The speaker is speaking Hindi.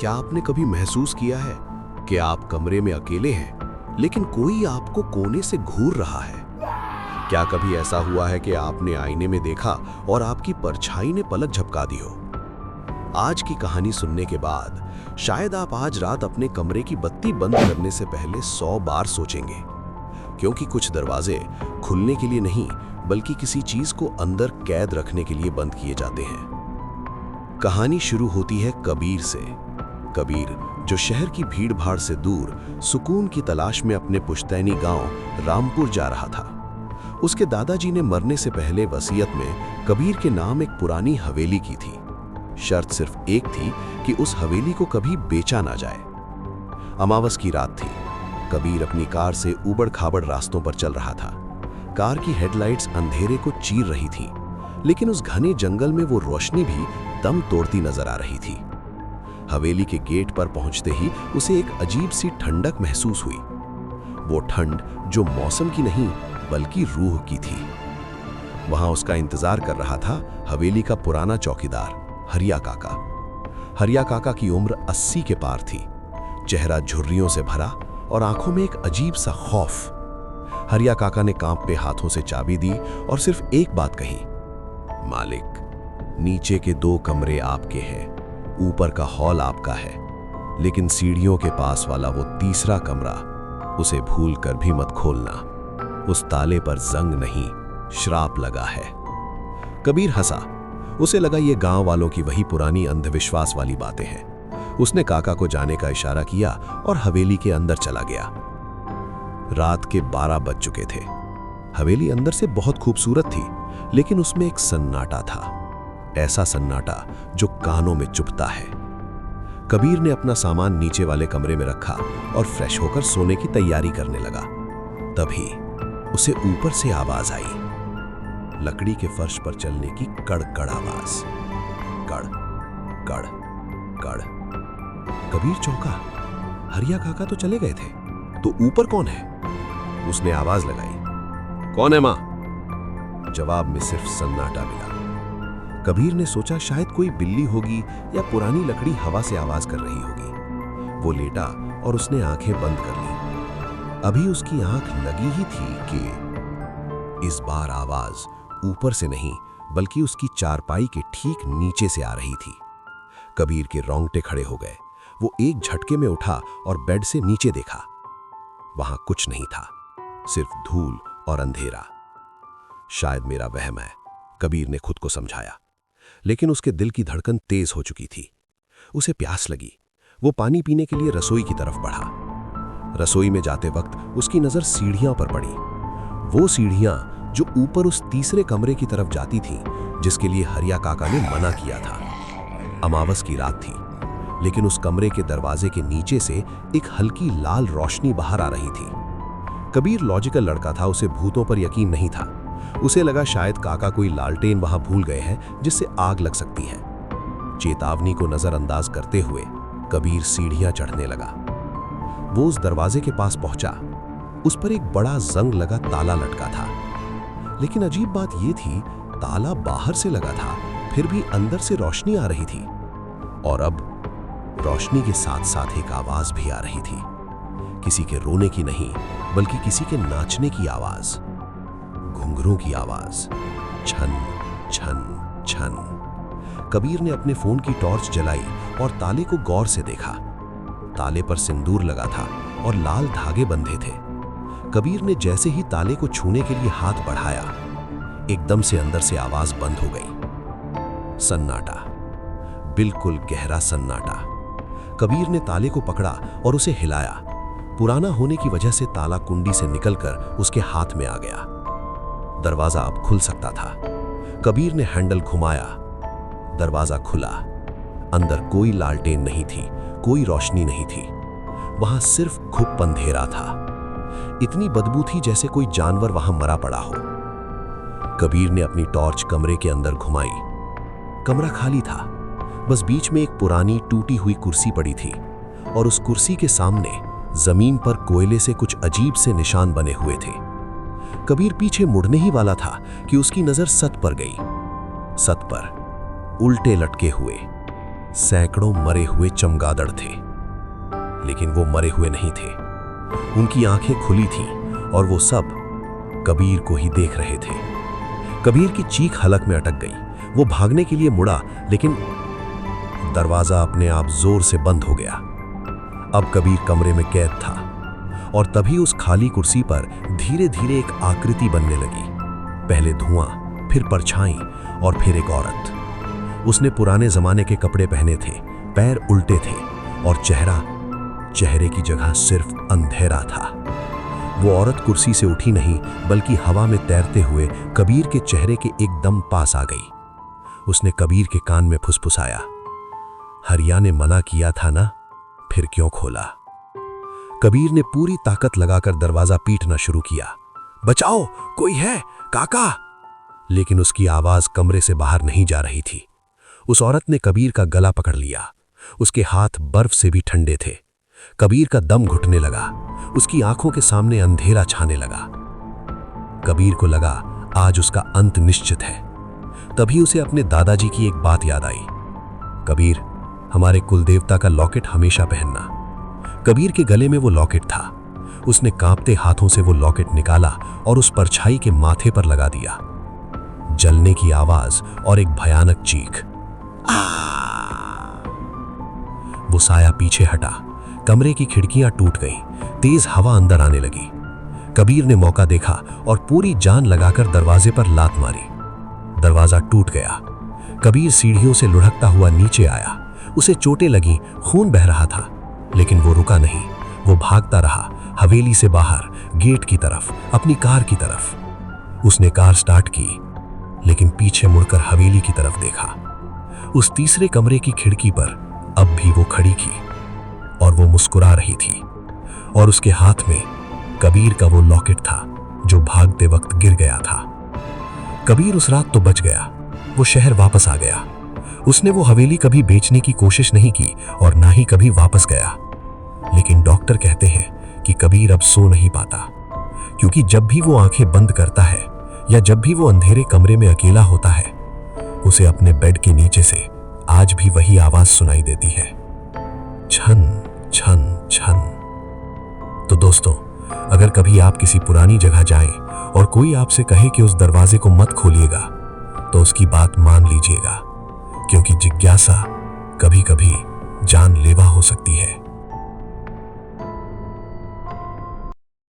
क्या आपने कभी महसूस किया है कि आप कमरे में अकेले हैं, लेकिन कोई आपको कोने से घूर रहा है? क्या कभी ऐसा हुआ है कि आपने आईने में देखा और आपकी परछाई ने पलक झपका दी हो? आज की कहानी सुनने के बाद शायद आप आज रात अपने कमरे की बत्ती बंद करने से पहले 100 बार सोचेंगे, क्योंकि कुछ दरवाजे खुलने के लिए नहीं, बल्कि किसी चीज को अंदर कैद रखने के लिए बंद किए जाते हैं। कहानी शुरू होती है कबीर से। कबीर, जो शहर की भीड़ भाड़ से दूर सुकून की तलाश में अपने पुश्तैनी गांव रामपुर जा रहा था। उसके दादाजी ने मरने से पहले वसीयत में कबीर के नाम एक पुरानी हवेली की थी। शर्त सिर्फ एक थी कि उस हवेली को कभी बेचा ना जाए। अमावस की रात थी। कबीर अपनी कार से ऊबड़ खाबड़ रास्तों पर चल रहा था। कार की हेडलाइट्स अंधेरे को चीर रही थी, लेकिन उस घने जंगल में वो रोशनी भी दम तोड़ती नजर आ रही थी। हवेली के गेट पर पहुंचते ही उसे एक अजीब सी ठंडक महसूस हुई। वो ठंड जो मौसम की नहीं, बल्कि रूह की थी। वहां उसका इंतजार कर रहा था हवेली का पुराना चौकीदार हरिया काका। हरिया काका की उम्र 80 के पार थी। चेहरा झुर्रियों से भरा और आंखों में एक अजीब सा खौफ। हरिया काका ने कांपते हाथों से चाबी दी और सिर्फ एक बात कही, मालिक, नीचे के 2 कमरे आपके हैं, ऊपर का हॉल आपका है, लेकिन सीढ़ियों के पास वाला वो तीसरा कमरा, उसे भूल कर भी मत खोलना। उस ताले पर जंग नहीं, श्राप लगा है। कबीर हंसा। उसे लगा ये गांव वालों की वही पुरानी अंधविश्वास वाली बातें हैं। उसने काका को जाने का इशारा किया और हवेली के अंदर चला गया। रात के 12 बज चुके थे। हवेली अंदर से बहुत खूबसूरत थी, लेकिन उसमें एक सन्नाटा था। ऐसा सन्नाटा जो कानों में चुभता है। कबीर ने अपना सामान नीचे वाले कमरे में रखा और फ्रेश होकर सोने की तैयारी करने लगा। तभी उसे ऊपर से आवाज आई, लकड़ी के फर्श पर चलने की कड़-कड़ आवाज। कड़ कड़ कड़। कबीर चौंका। हरिया काका तो चले गए थे, तो ऊपर कौन है? उसने आवाज लगाई, कौन है मां? जवाब में सिर्फ सन्नाटा मिला। कबीर ने सोचा शायद कोई बिल्ली होगी या पुरानी लकड़ी हवा से आवाज कर रही होगी। वो लेटा और उसने आंखें बंद कर ली। अभी उसकी आंख लगी ही थी कि इस बार आवाज ऊपर से नहीं, बल्कि उसकी चारपाई के ठीक नीचे से आ रही थी। कबीर के रोंगटे खड़े हो गए। वो एक झटके में उठा और बेड से नीचे देखा। वहां कुछ नहीं था, सिर्फ धूल और अंधेरा। शायद मेरा वहम है, कबीर ने खुद को समझाया। लेकिन उसके दिल की धड़कन तेज हो चुकी थी। उसे प्यास लगी। वो पानी पीने के लिए रसोई की तरफ बढ़ा। रसोई में जाते वक्त उसकी नजर सीढ़ियां पर पड़ी। वो सीढ़ियां जो ऊपर उस तीसरे कमरे की तरफ जाती थीं, जिसके लिए हरिया काका ने मना किया था। अमावस की रात थी, लेकिन उस कमरे के दरवाजे के नीचे से एक हल्की लाल रोशनी बाहर आ रही थी। कबीर लॉजिकल लड़का था, उसे भूतों पर यकीन नहीं था। उसे लगा शायद काका कोई लालटेन वहां भूल गए हैं जिससे आग लग सकती है। चेतावनी को नजरअंदाज करते हुए कबीर सीढ़ियां चढ़ने लगा। वो उस दरवाजे के पास पहुंचा। उस पर एक बड़ा जंग लगा ताला लटका था। लेकिन अजीब बात यह थी, ताला बाहर से लगा था, फिर भी अंदर से रोशनी आ रही थी। और अब रोशनी के साथ साथ एक आवाज भी आ रही थी। किसी के रोने की नहीं, बल्कि किसी के नाचने की आवाज। घुंघरू की आवाज। छन छन छन। कबीर ने अपने फोन की टॉर्च जलाई और ताले को गौर से देखा। ताले पर सिंदूर लगा था और लाल धागे बंधे थे। कबीर ने जैसे ही ताले को छूने के लिए हाथ बढ़ाया, एकदम से अंदर से आवाज बंद हो गई। सन्नाटा, बिल्कुल गहरा सन्नाटा। कबीर ने ताले को पकड़ा और उसे हिलाया। पुराना होने की वजह से ताला कुंडी से निकलकर उसके हाथ में आ गया। दरवाजा अब खुल सकता था। कबीर ने हैंडल घुमाया। दरवाजा खुला। अंदर कोई लालटेन नहीं थी, कोई रोशनी नहीं थी। वहां सिर्फ घुप अंधेरा था। इतनी बदबू थी जैसे कोई जानवर वहां मरा पड़ा हो। कबीर ने अपनी टॉर्च कमरे के अंदर घुमाई। कमरा खाली था। बस बीच में एक पुरानी टूटी हुई कुर्सी पड़ी थी और उस कुर्सी के सामने जमीन पर कोयले से कुछ अजीब से निशान बने हुए थे। कबीर पीछे मुड़ने ही वाला था कि उसकी नजर सत पर गई। सत पर उल्टे लटके हुए सैकड़ों मरे हुए चमगादड़ थे, लेकिन वो मरे हुए नहीं थे। उनकी आंखें खुली थीं और वो सब कबीर को ही देख रहे थे। कबीर की चीख हलक में अटक गई। वो भागने के लिए मुड़ा, लेकिन दरवाजा अपने आप जोर से बंद हो गया। अब कबीर कमरे में कैद था और तभी उस खाली कुर्सी पर धीरे धीरे एक आकृति बनने लगी। पहले धुआं, फिर परछाई और फिर एक औरत। उसने पुराने जमाने के कपड़े पहने थे, पैर उल्टे थे और चेहरे की जगह सिर्फ अंधेरा था। वो औरत कुर्सी से उठी नहीं, बल्कि हवा में तैरते हुए कबीर के चेहरे के एकदम पास आ गई। उसने कबीर के कान में फुसफुसाया, हरिया ने मना किया था ना, फिर क्यों खोला? कबीर ने पूरी ताकत लगाकर दरवाजा पीटना शुरू किया। बचाओ, कोई है, काका! लेकिन उसकी आवाज कमरे से बाहर नहीं जा रही थी। उस औरत ने कबीर का गला पकड़ लिया। उसके हाथ बर्फ से भी ठंडे थे। कबीर का दम घुटने लगा। उसकी आंखों के सामने अंधेरा छाने लगा। कबीर को लगा आज उसका अंत निश्चित है। तभी उसे अपने दादाजी की एक बात याद आई। कबीर, हमारे कुलदेवता का लॉकेट हमेशा पहनना। कबीर के गले में वो लॉकेट था। उसने कांपते हाथों से वो लॉकेट निकाला और उस परछाई के माथे पर लगा दिया। जलने की आवाज और एक भयानक चीख। वो साया पीछे हटा। कमरे की खिड़कियां टूट गईं। तेज हवा अंदर आने लगी। कबीर ने मौका देखा और पूरी जान लगाकर दरवाजे पर लात मारी। दरवाजा टूट गया। कबीर सीढ़ियों से लुढ़कता हुआ नीचे आया। उसे चोटें लगीं, खून बह रहा था, लेकिन वो रुका नहीं। वो भागता रहा, हवेली से बाहर, गेट की तरफ, अपनी कार की तरफ। उसने कार स्टार्ट की, लेकिन पीछे मुड़कर हवेली की तरफ देखा। उस तीसरे कमरे की खिड़की पर अब भी वो खड़ी थी और वो मुस्कुरा रही थी, और उसके हाथ में कबीर का वो लॉकेट था जो भागते वक्त गिर गया था। कबीर उस रात तो बच गया। वो शहर वापस आ गया। उसने वो हवेली कभी बेचने की कोशिश नहीं की और ना ही कभी वापस गया। लेकिन डॉक्टर कहते हैं कि कबीर अब सो नहीं पाता, क्योंकि जब भी वो आंखें बंद करता है या जब भी वो अंधेरे कमरे में अकेला होता है, उसे अपने बेड के नीचे से आज भी वही आवाज सुनाई देती है, छन छन छन। तो दोस्तों, अगर कभी आप किसी पुरानी जगह जाएं और कोई आपसे कहे कि उस दरवाजे को मत खोलिएगा, तो उसकी बात मान लीजिएगा, क्योंकि जिज्ञासा कभी कभी जानलेवा हो सकती है।